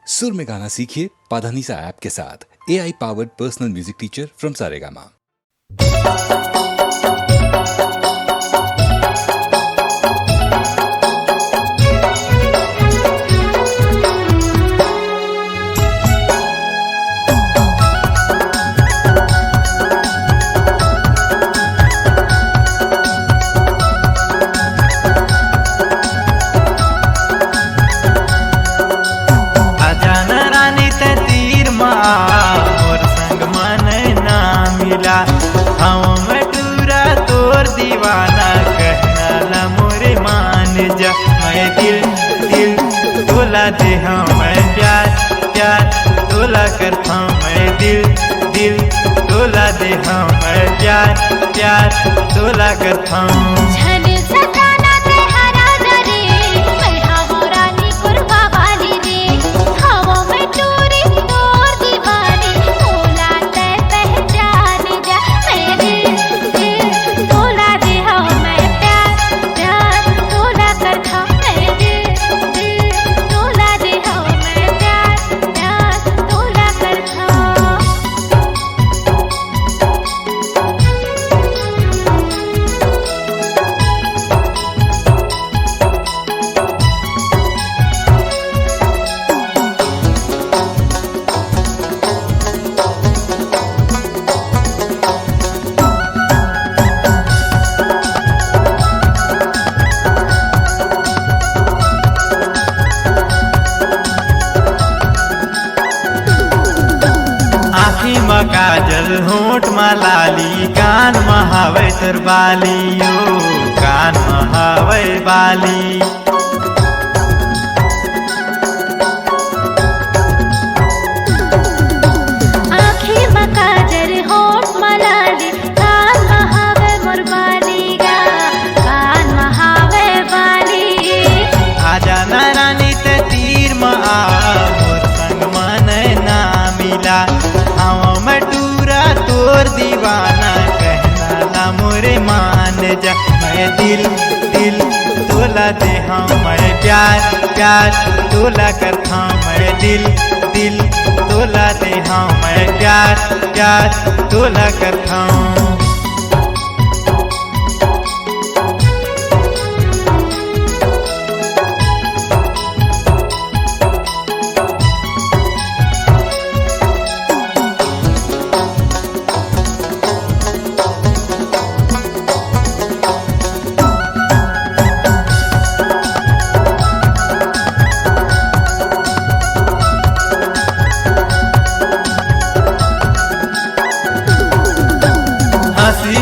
सुर में गाना सीखिए पाधानीसा ऐप के साथ। AI powered personal music teacher from Saregama. हम टूरा तोर दीवाना कहना ला मोरे मान जा। मैं दिल तोला दे मैं प्यार तोला करता मैं दिल तोला दे मैं प्यार तोला करता। काजल होठ मलाली कान महावे तर बाली ओ कान महावे बाली। आँखी में काजल होठ मलाली कान महावे मोर बाली गा कान महावे बाली। आजा ना रानी ते तीर में आ मोर संग मन ना मिला। मैं टूरा तोर दीवाना कहना ला मोरे मान जा। मैं दिल तोला दे मैं प्यार तोला करता मैं दिल तोला दे मैं प्यार तोला करता।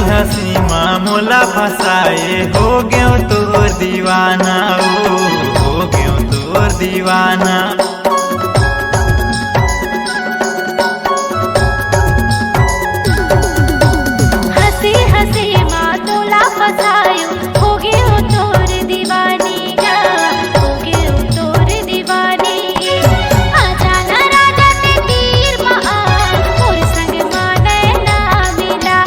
हंसी मामूला फसाए हो गयो तोर दीवाना हो गयो तोर दीवाना। हंसी हंसी मामूला फसायो हो गयो तोर दीवानी गा हो गयो तोर दीवानी। आजा ना राजा ते तीर में आ मोर संग माने ना मिला।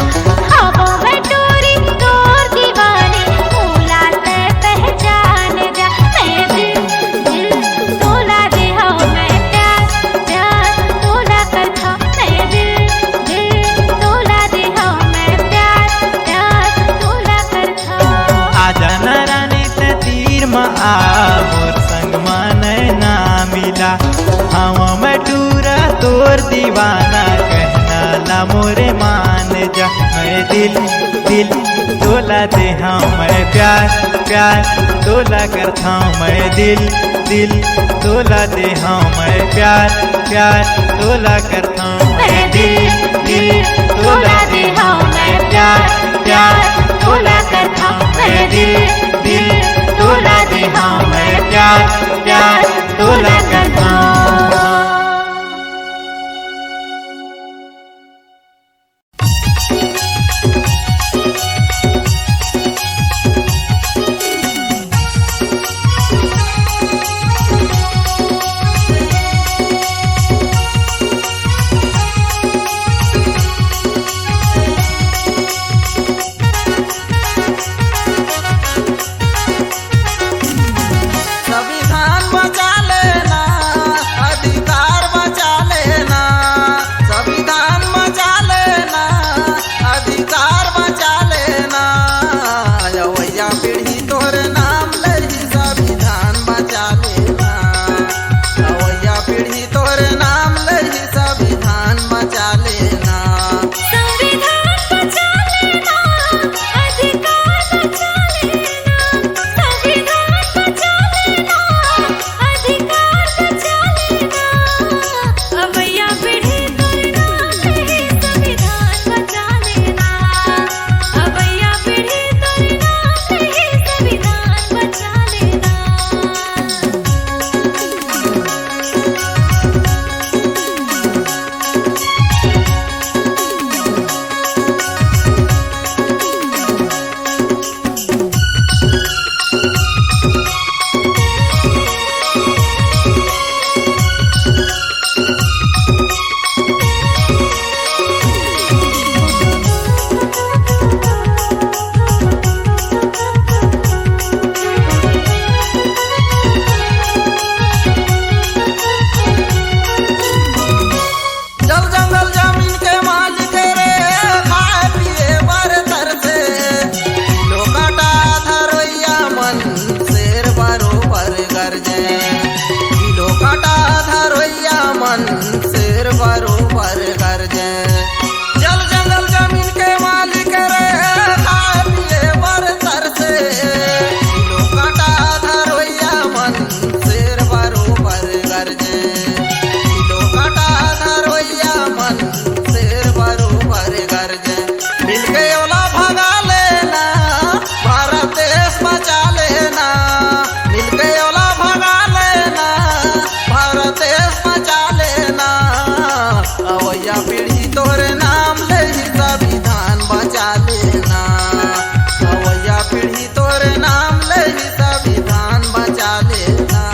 मोर संग मन ना मिला। हम मैं टूरा तोर दीवाना कहना ला मोरे मान जा। मैं दिल तोला दे मैं प्यार तोला करता मैं दिल तोला दे मैं प्यार तोला करता। मैं दिल तोला दे मैं प्यार तोला करता मैं दिल तोला दे मैं प्यार तोला करता। संविधान बचा लेना मन शेर बरोबर गरजे। जल जंगल जमीन के मालिक रे खाए पिए बर तरसे, किलो काटा धरोइया मन शेर बरोबर गरजे। किलो काटा धरोइया मन शेर बरोबर गरजे। मिलके ओला भगा लेना, भारत देश बचा लेना। मिलके ओला भगा लेना, भारत देश बचा लेना। अवैया पीढ़ी तोरे नाम ले ही संविधान बचा लेना। अवैया पीढ़ी तोरे नाम ले ही संविधान बचा लेना।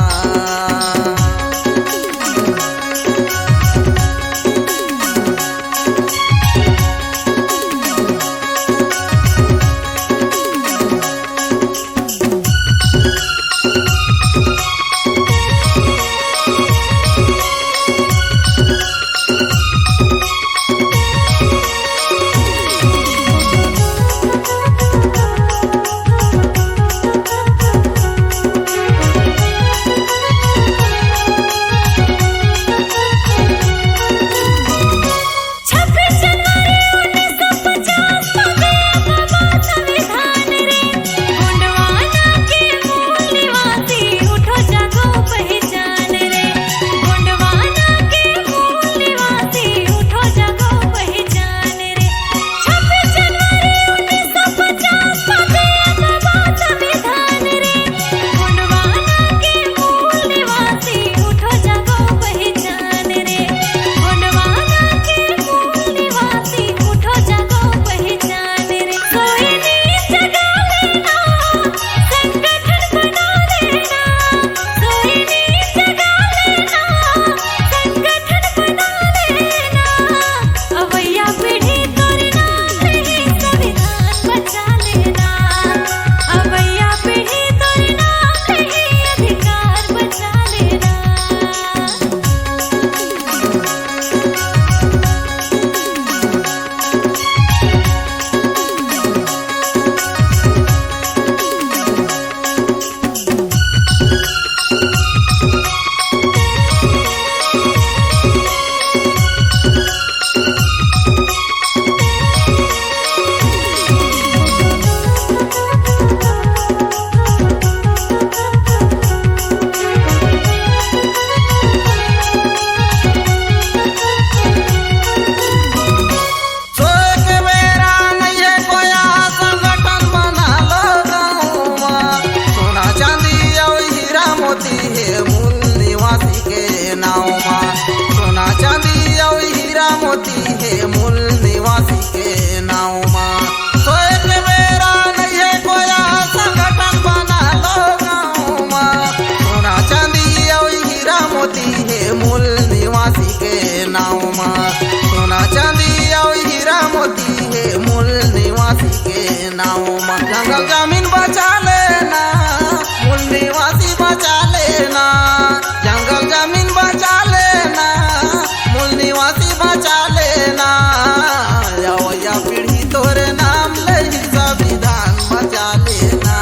मोती है मूल निवासी के नाव माँ। सोए के बेरा नहीं है कोया संगठन बना लो गाँव माँ। सोना चांदी और हीरा मोती है मूल निवासी के नाव माँ। सोना चांदी और हीरा मोती है मूल निवासी के नाव माँ। जंगल जमीन बचा लेना, मूल निवासी बचा लेना। जंगल जमीन बचा लेना, मूल निवासी बचा लेना। या पीढ़ी तोरे नाम ले संविधान बचा लेना।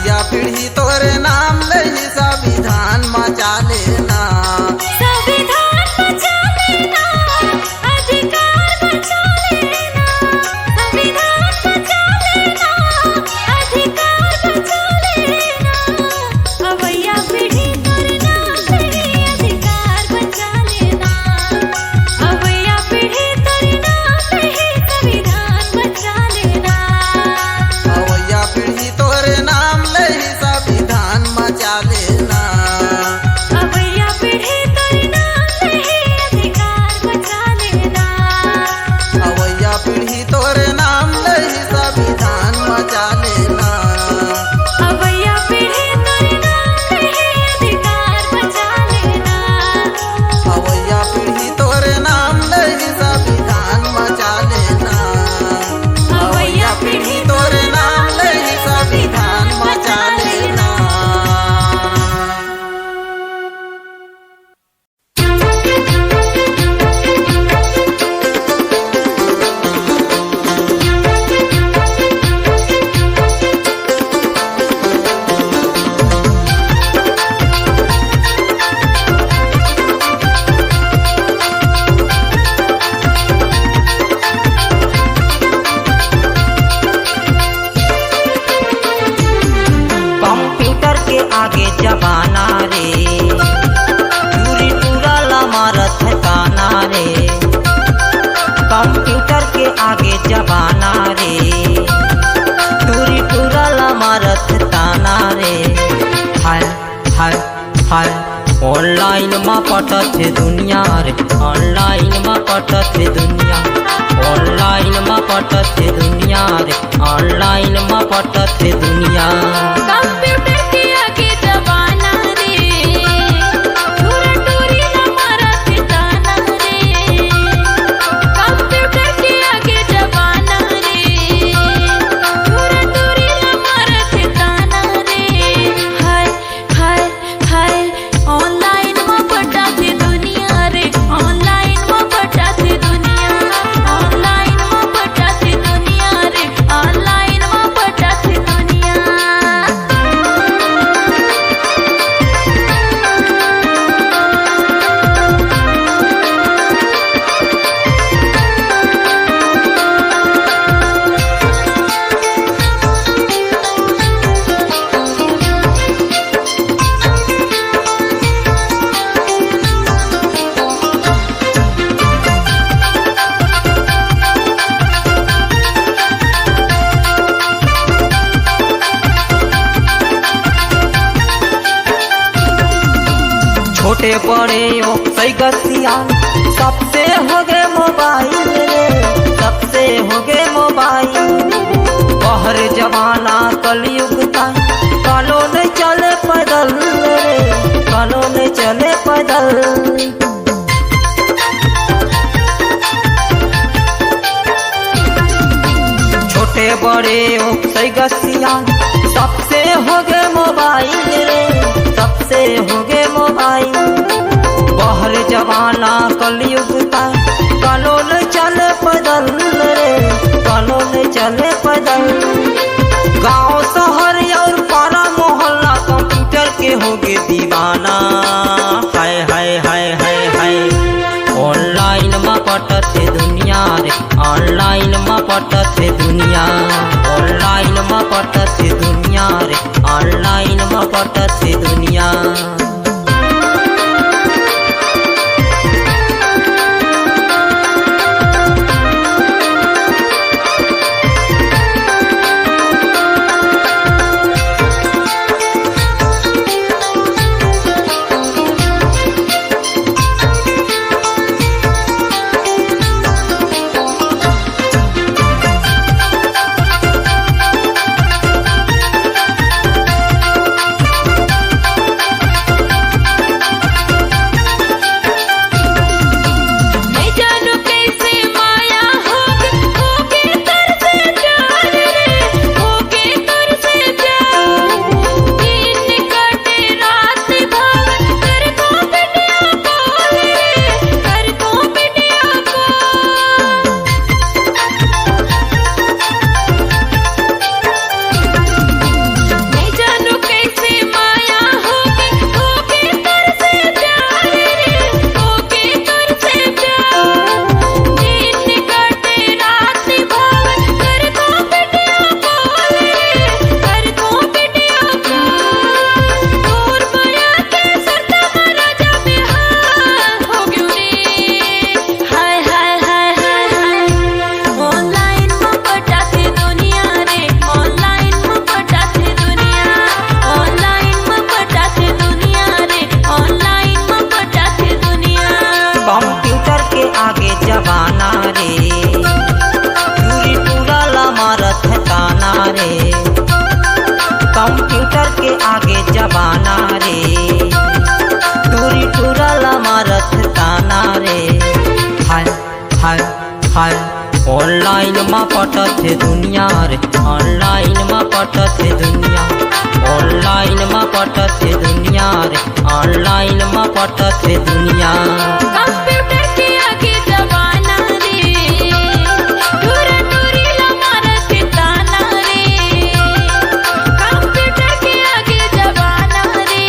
या पीढ़ी तोरे नाम ले संविधान बचा लेना। संविधान बचा लेना, अधिकार बचा लेना। संविधान बचा लेना, अधिकार बचा लेना। अवैया पीढ़ी तोरे नाम ले अधिकार बचा लेना। अवैया पीढ़ी तोरे नाम ले संविधान बचा लेना। अवैया पीढ़ी तोरे नाम ले संविधान बचा लेना। अवैया पीढ़ी पटथे दुनिया रे ऑनलाइन में पटथे दुनिया ऑनलाइन में पटथे दुनिया रे ऑनलाइन में पटथे दुनिया कंप्यूटर के आगे जमाना रे टूरा टूरी हमारा ठिकाना रे कंप्यूटर के आगे जमाना रे टूरा टूरी हमारा ठिकाना रे हाय हाय हाय ऑनलाइन में पटाती दुनिया रे ऑनलाइन में पटाती दुनिया ऑनलाइन में पटाती दुनिया रे ऑनलाइन में पटाती दुनिया छोटे बड़े ओ सैगसिया सबसे हो गए मोबाइल रे सबसे हो गए मोबाइल बहर जमाना कलयुग था कानो नहीं चले पैदल रे कानो नहीं चले पैदल छोटे बड़े ओ सैगसिया सबसे हो गए मोबाइल रे सबसे हो गए मोबाइल बहर जमाना कलयुग था कानून चले पैदल रे कानून चले पैदल गांव शहर और पारा मोहल्ला कंप्यूटर के हो गए दीवाना हाय हाय हाय हाय हाय ऑनलाइन में पटथे दुनिया रे ऑनलाइन में पटथे दुनिया ऑनलाइन में पटथे दुनिया रे ऑनलाइन में पटथे दुनिया मैं जानू कैसे माया होगे तर से प्यार रे होगे तर से प्यार दिन कटे रात भाग कर को वीडियो कॉल रे कर को वीडियो कॉल मैं जानू कैसे माया होगे तर से प्यार रे होगे तर से प्यार दिन कटे रात भाग कर को वीडियो कॉल रे कर को वीडियो कॉल दूर माया के सरता महाराजा बिहार हो गयो रे हाय हाय हाय हाय हाय ऑनलाइन में पटाती दुनिया रे ऑनलाइन में पटाती दुनिया ऑनलाइन में पटाती दुनिया रे ऑनलाइन में पटाती दुनिया कंप्यूटर के आगे जमाना रे पूरी पूरा लमारत ताना रे कंप्यूटर के आगे जमाना रे पूरी पूरा लमारत ताना रे हाय हाय हाय ऑनलाइन में पटथे दुनिया रे ऑनलाइन में पटथे दुनिया ऑनलाइन में पटथे दुनिया रे ऑनलाइन में पटथे दुनिया कंप्यूटर के आगे जमाना रे टूरा टूरी हमारा ठिकाना रे कंप्यूटर के आगे जमाना रे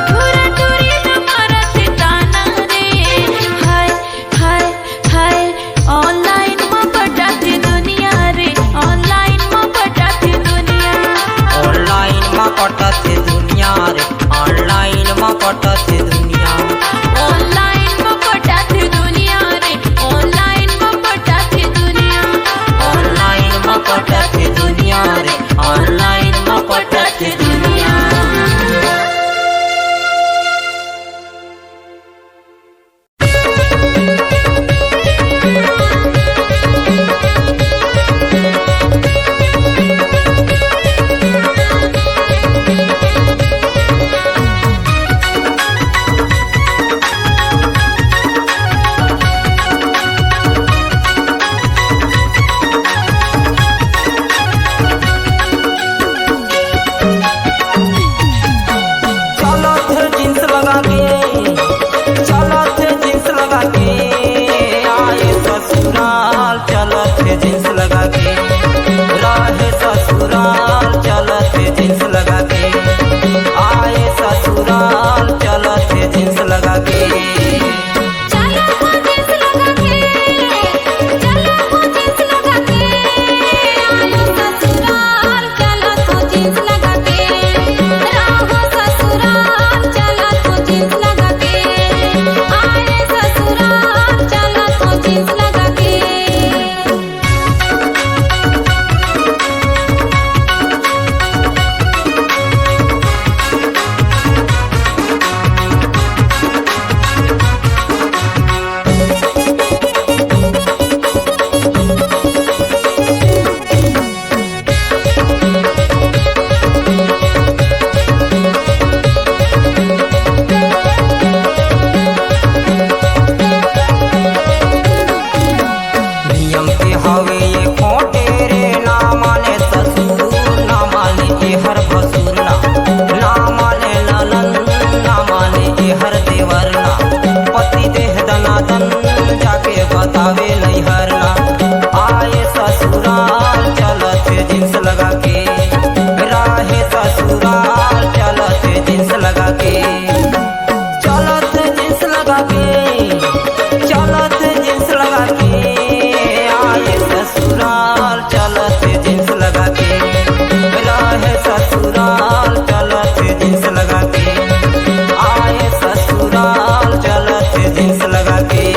टूरा टूरी हमारा ठिकाना रे हाय हाय हाय ऑनलाइन में पटाती दुनिया रे ऑनलाइन में पटाती दुनिया ऑनलाइन में पटथे दुनिया रे ऑनलाइन में पटथे दुनिया लगा के चलत जींस लगा के आए ससुराल चलत जींस लगा के रहे ससुराल चलत जींस लगा के आए ससुराल चलत जींस लगा के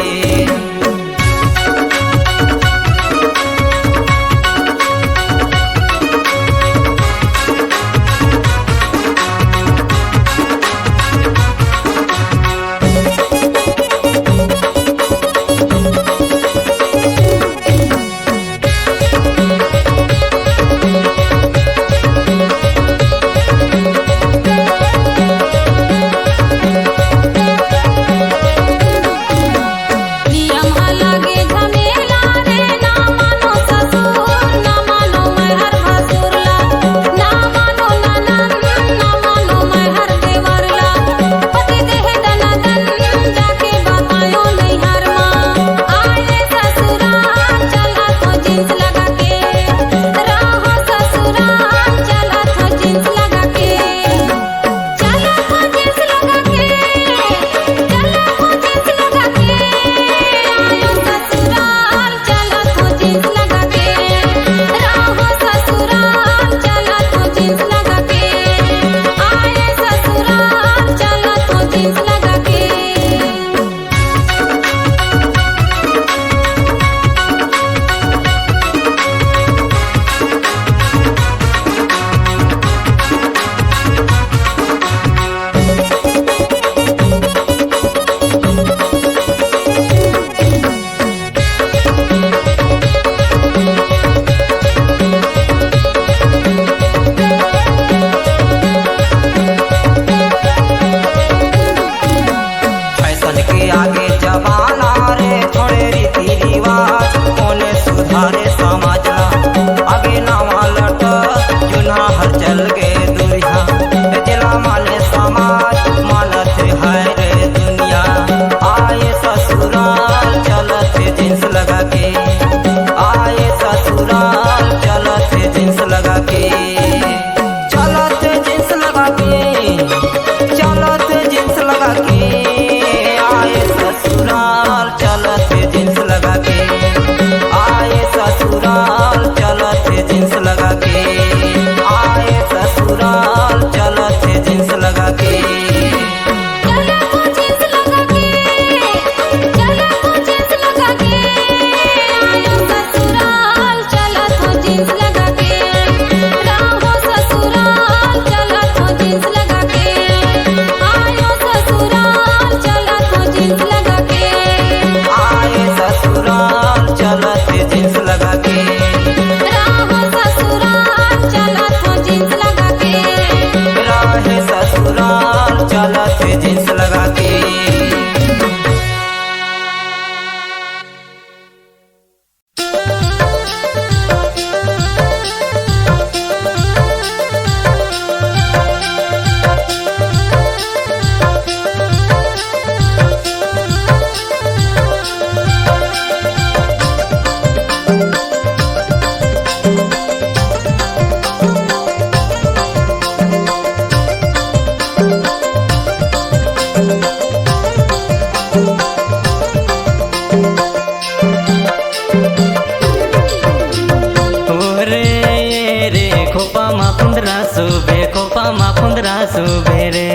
सुबेरे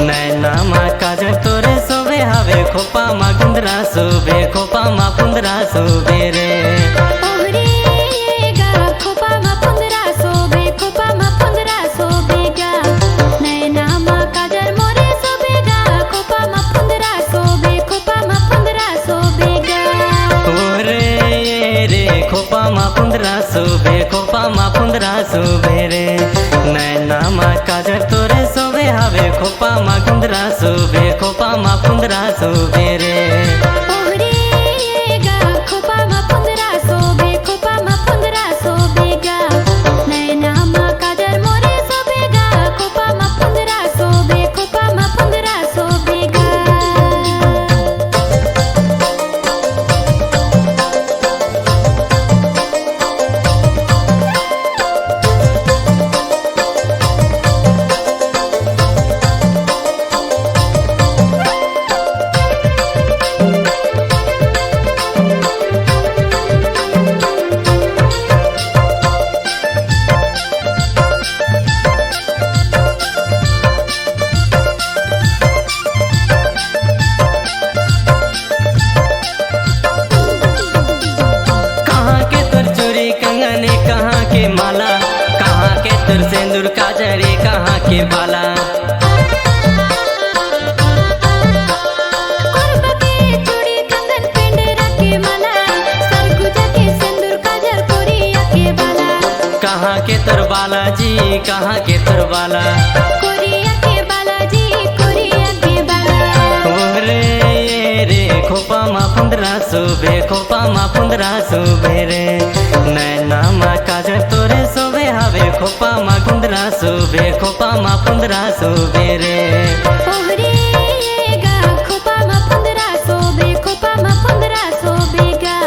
नैना मा काजल तोरे सोबे हवे खोपा मा गुंदरा सोबे खोपा मा पुंदरा सोबेरे खोपा मा पुंदरा सोबे खोपा मा पुंदरा सोबेरे नैना मा काजल तोरे सोबे हवे खोपा मा गुंदरा सोबे खोपा मा पुंदरा सोबेरे के बाला कुर्ब के चूड़ी कंगन पेंडेरा के माला सरगुजा के सिंदूर काजल कोरिया के बाला कहाँ के तर बालाजी कहाँ के तर बाला कोरिया के बालाजी कोरिया के बाला रे रे खोपा मा 1500 खोपा मा 1500 रे नैना मा काजल तोरे सोबे हावे खोपा मा 1500 खोपा मा 1500 रे ओहरे गा खोपा मा 1500 बे खोपा मा 1500 बेगा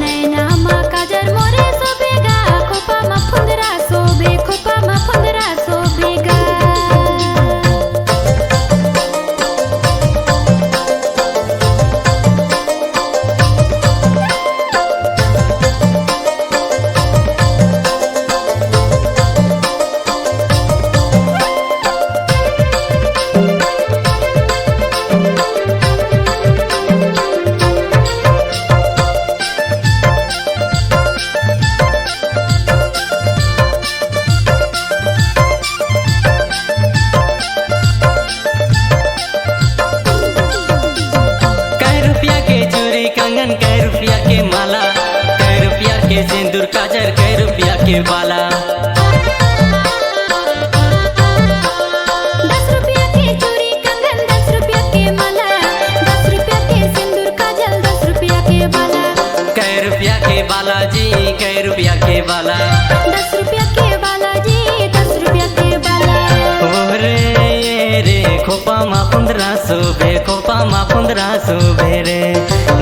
नैना मा काजल मोरे सो बेगा खोपा मा 1500 बे खोपा मा 1500 बेगा कै रुपया के चूड़ी कंगन कै रुपया के माला कै रुपया के सिंदूर काजल कै रुपया के बाला 10 रुपया के चूड़ी कंगन 10 रुपया के माला 10 रुपया के सिंदूर काजल 10 रुपया के बाला कै रुपया के बालाजी कै रुपया के बाला 10 रुपया के बालाजी 10 रुपया के बाला रे रे खोपा मा 1500 खोपा मा 1500 रे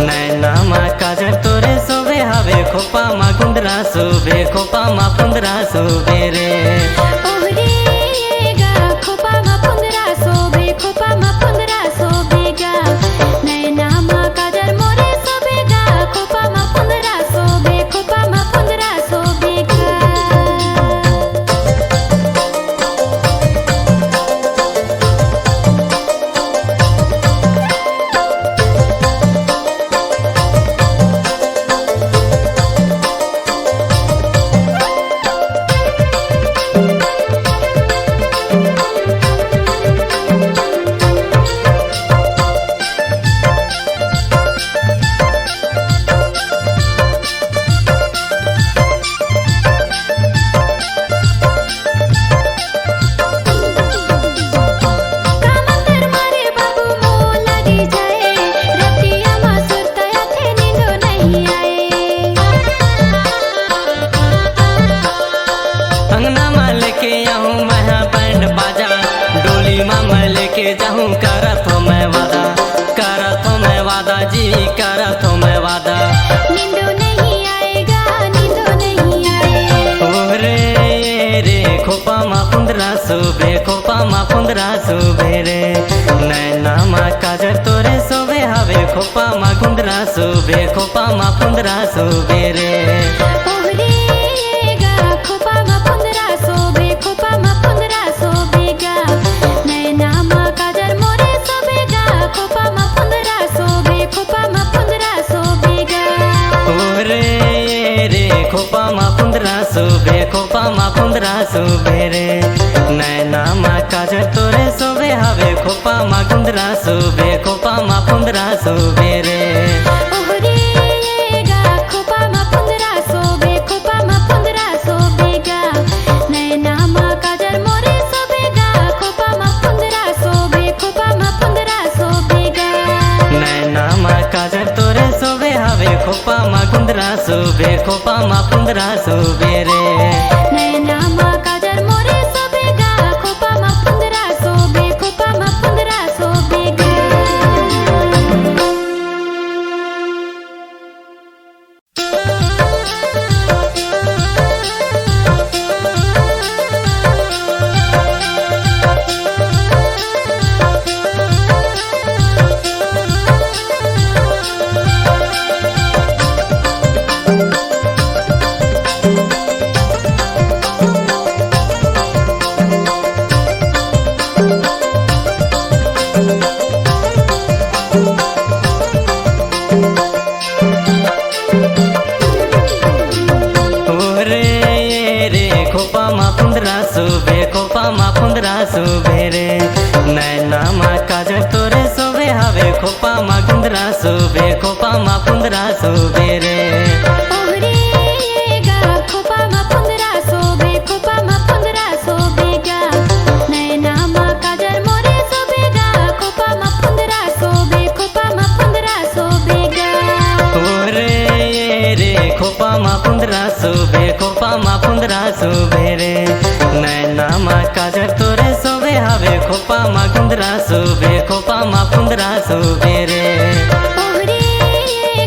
नैना मा काजल तोरे सोबे हावे खोपा मा 1500 खोपा मा 1500 रे ओहरे गा खोपा मा 1500 बे खोपा मा 1500 बेगा नैना मा काजल मोरे सो बेगा खोपा मा 1500 बे खोपा मा 1500 बेगा कामंतर मारे बाबू मोह लगी जाए रतिया मा सुरतया थे नींदो नहीं आए अंगना में लेके आऊँ मैं बैंड बाजा डोली में मैं लेके जाऊँ करत हो मैं वादा जी करत हो मैं वादा नींदो नहीं आएगा नींदो नहीं आए रे रे खोपा मा 1500 खोपा मा 1500 रे नैना मा काजल तोरे सोबे हावे खोपा मा 1500 खोपा मा 1500 रे ओहरे गा खोपा मा 1500 बे खोपा मा 1500 बेगा नैना मा काजल मोरे सो बेगा खोपा मा 1500 बे खोपा मा 1500 बेगा रे रे खोपा मा 1500 खोपा मा 1500 रे नैना मा काजल तोरे सोबे हावे खोपा मा 1500 खोपा मा 1500 रे ओहरे गा खोपा मा 1500 बे खोपा मा 1500 बेगा नैना मा काजल मोरे सो बेगा खोपा मा 1500 बे खोपा मा 1500 बेगा नैना मा काजल तोरे सोबे हावे खोपा मा 1500 खोपा मा 1500 रे नैना मा काजल मोरे सो बेगा खोपा मा 1500 बे खोपा मा 1500 बेगा सुबेरे नैना मा काजर तोरे सोबे हवे खोपा मा गुंदरा सुबे खोपा मा पुंदरा सुबेरे ओहरे गा खोपा मा पुंदरा सोबे खोपा मा पुंदरा सोबेगा नैना मा काजर मोरे सोबेगा खोपा मा पुंदरा सोबे खोपा मा पुंदरा सोबेगा ओरे रे खोपा मा पुंदरा सुबे खोपा मा पुंदरा सुबेरे नैना मा काजर तोरे सोबे हवे खोपा मा गुंदरा सुबे खोपा मा पुंदरा सुबेरे ओहरे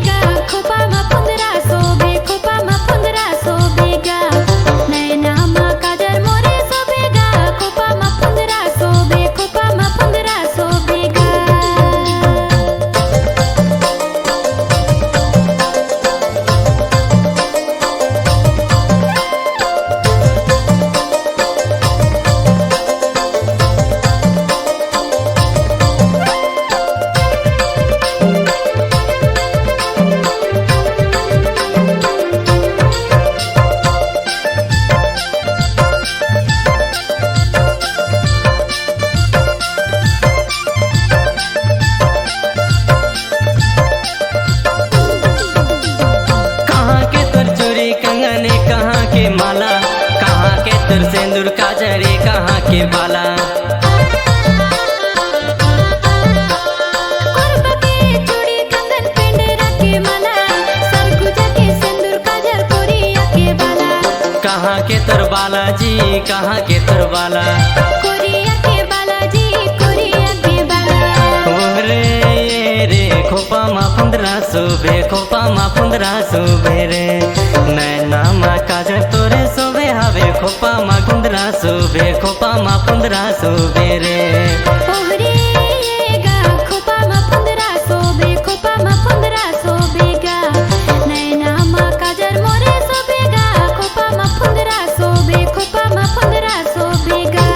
गा खोपा मा पुंदरा सोबे खोपा मा पुंदरा सोबेगा नैना मा काजर मोरे सोबेगा खोपा मा पुंदरा सोबे खोपा मा पुंदरा सोबेगा कहाँ के तोर चोरी कंगने कहाँ के माला कहाँ के तोर सिंदूर काजरे कहाँ के बाला कोरबा के चूड़ी कंगन पेंडेरा के माला सरगुजा के सिंदूर काजल कोरिया के बाला कहाँ के तोर बालाजी कहाँ के तोर बाला कोरिया के बालाजी कोरिया के बाला ओरे रे खोपा मा पुंदरा सुबे खोपा मा पुंदरा सुबेरे नैना मा काजर तोरे सोबे हवे खोपा मा गुंदरा सुबे खोपा मा पुंदरा सुबेरे ओहरे गा खोपा मा पुंदरा सोबे खोपा मा पुंदरा सोबेगा नैना मा काजर मोरे सोबेगा खोपा मा पुंदरा सोबे खोपा मा पुंदरा सोबेगा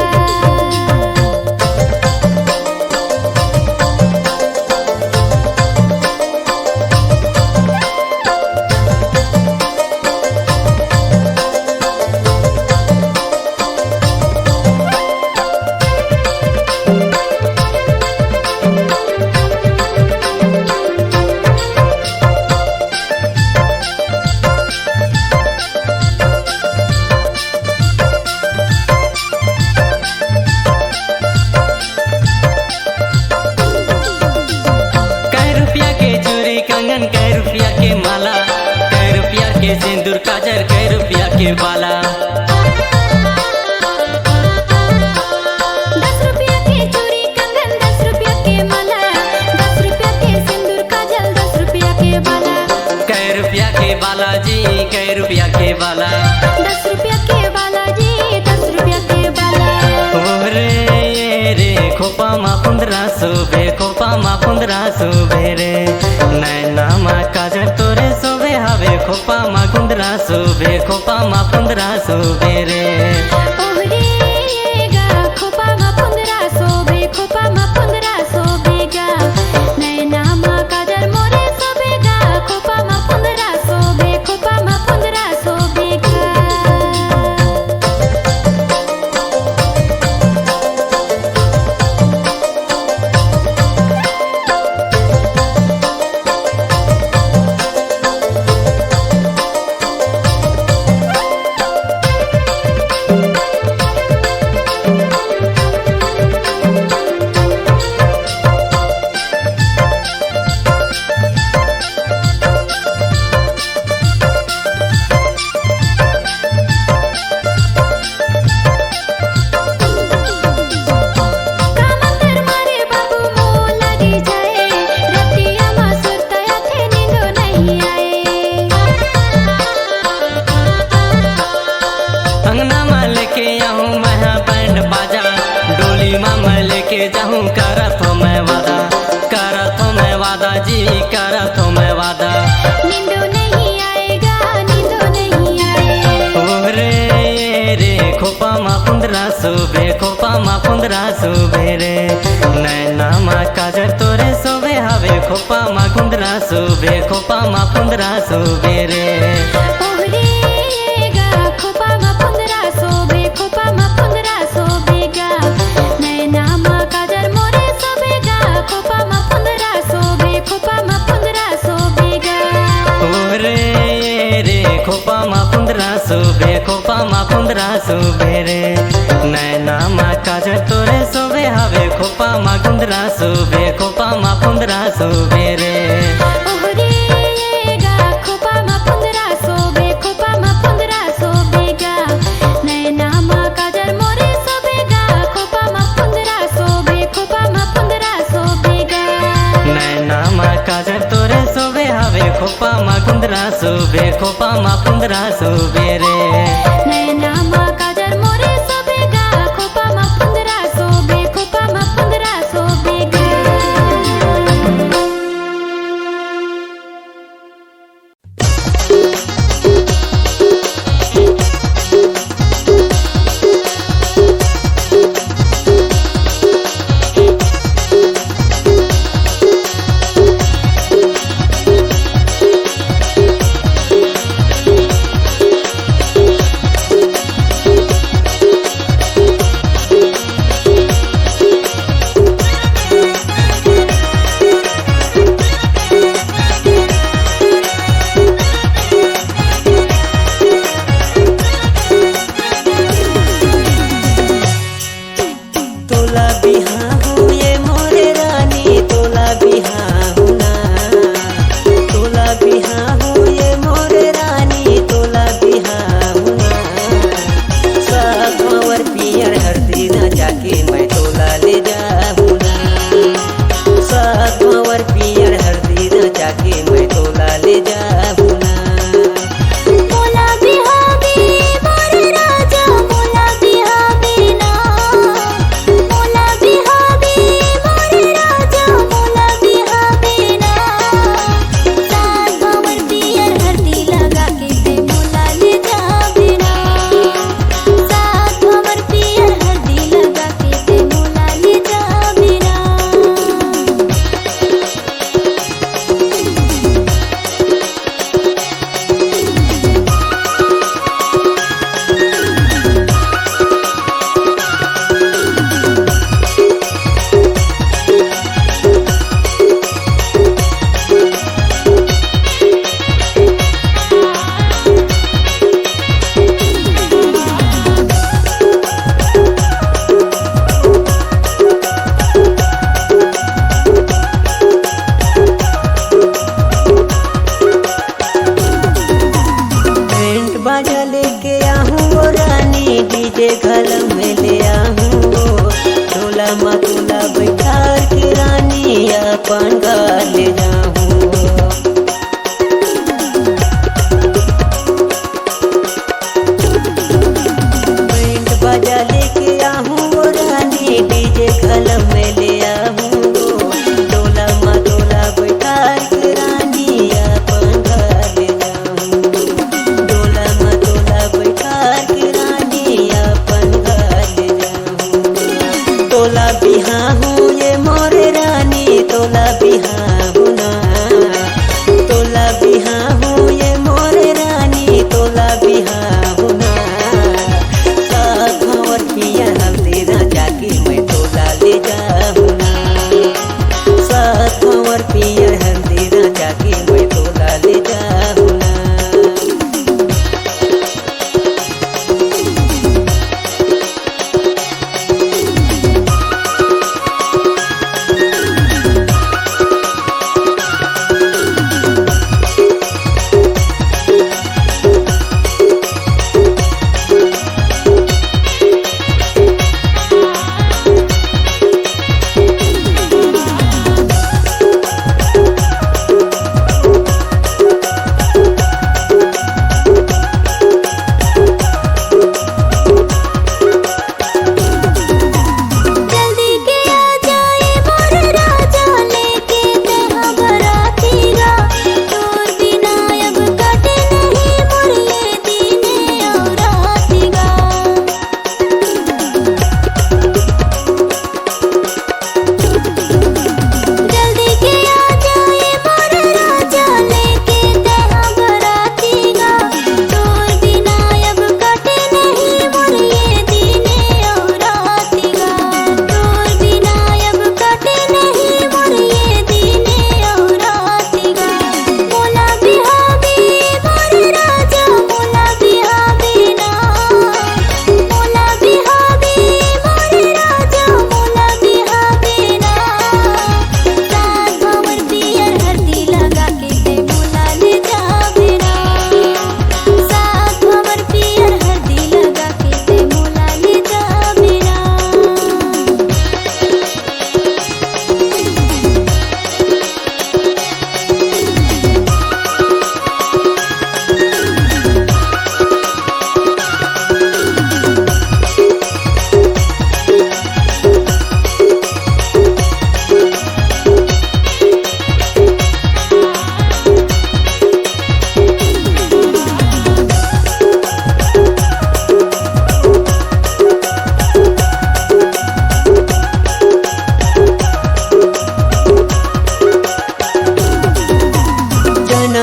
कै रुपया के चूड़ी कंगन कै रुपया के माला कै रुपया के सिंदूर काजर कै रुपया के बाला 10 रुपया के चूड़ी कंगन 10 रुपया के माला 10 रुपया के सिंदूर काजल 10 रुपया के बाला कै रुपया के बालाजी कै रुपया के बाला 10 रुपया के बालाजी 10 रुपया के बाला ओरे रे खोपा मा पुंदरा सुबे खोपा मा पुंदरा सुबेरे नैना मा काजर तोरे सोबे हवे खोपा मा गुंदरा सुबे खोपा मा पुंदरा सुबेरे ओहरे गा खोपा मा पुंदरा सोबे खोपा मा पुंदरा सोबेगा नैना मा काजर मोरे सोबेगा खोपा मा पुंदरा सोबे खोपा मा पुंदरा सोबेगा कामतर मारे बाबू मोह लगी जाए रतिया मा सुतया थे नींदो नहीं आए अंगना में लेके आऊँ मैं बैंड बाजा डोली में मैं लेके जाऊँ करत हो मैं वादा जी करत हो मैं वादा नींदो नहीं आएगा नींदो नहीं आए ओरे रे खोपा मा पुंदरा सुबे खोपा मा पुंदरा सुबेरे नैना मा काजर तोरे सोबे हवे खोपा मा गुंदरा सुबे खोपा मा पुंदरा सुबेरे ओहरे गा खोपा मा पुंदरा सोबे खोपा मा पुंदरा सोबेगा शोभे खोपा मा कुंदरा शोभे रे नैना मा काजल तोरे शोभे हवे खोपा मा कुंदरा शोभे खोपा मा कुंदरा शोभे रे ओहरे गा खोपा मा पुंदरा सोबे खोपा मा पुंदरा सोबेगा नैना मा काजल मोरे सोबेगा खोपा मा पुंदरा सोबे खोपा मा पुंदरा सोबेगा नैना मा काजल तोरे शोभे हवे खोपा मा कुंदरा शोभे खोपा मा कुंदरा शोभे रे नैना मा काजल मोरे सोबेगा खोपा मा पुंदरा सोबे खोपा मा पुंदरा सोबेगा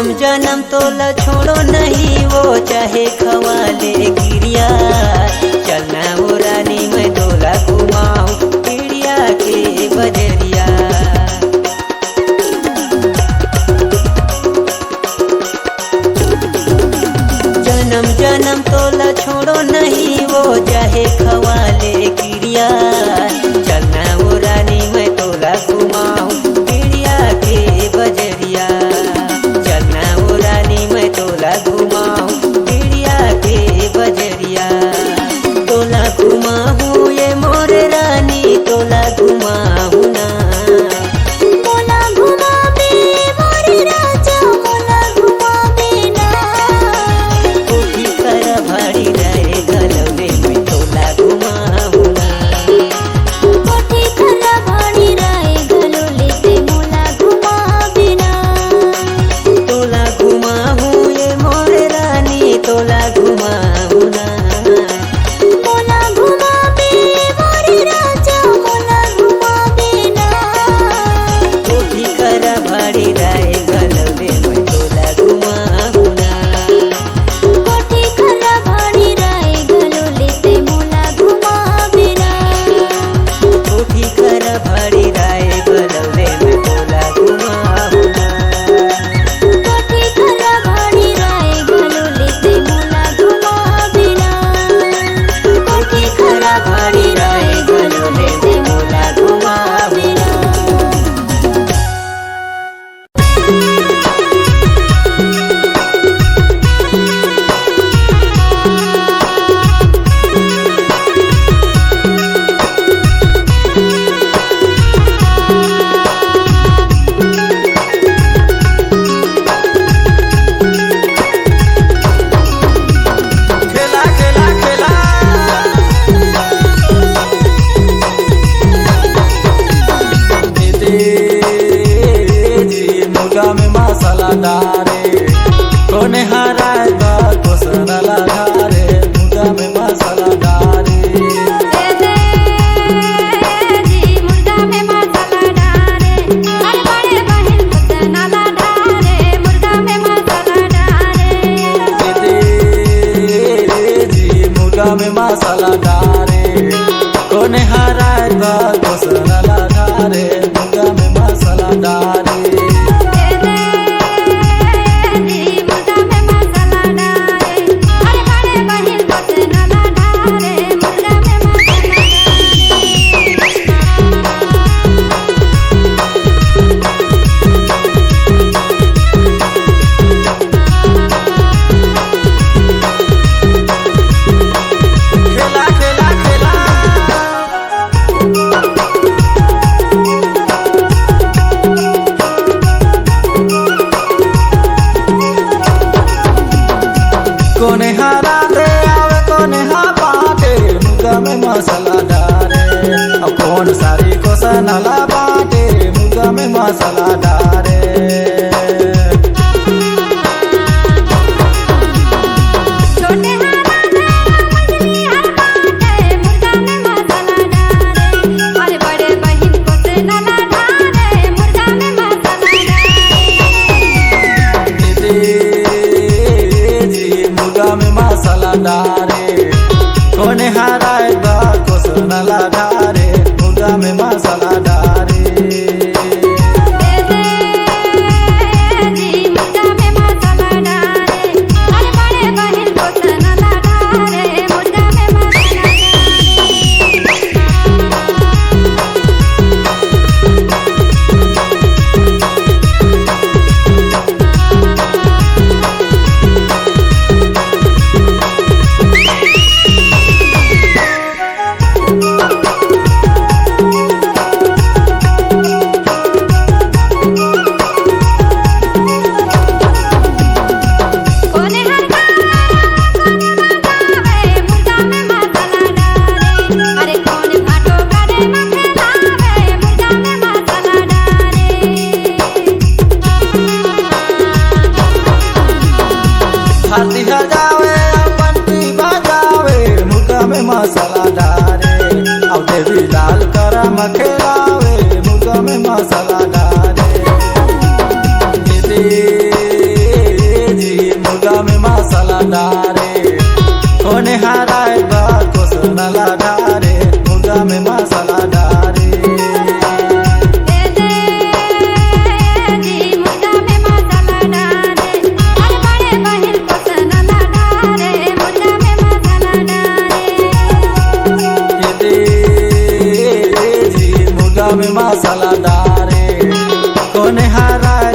जन्म जन्म तोला छोड़ो नहीं वो चाहे खवाले गिरिया चलना वो रानी मैं तोला घुमाऊं गिरिया के बजरिया जन्म जन्म तोला छोड़ो नहीं वो चाहे खवाले गिरिया चलना वो रानी मैं तोला घुमाऊं गिरिया के बजरिया चलना वो रानी मैं तोला घुमाऊं गिरिया के बजरिया तोला घुमाऊं ये मोर रानी तोला घुमाऊं ना मोला घुमाबे मोर राजा मोला घुमाबे ना कोठी कर भाड़ी रहे गलवे में तोला घुमाऊं ना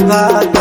भाग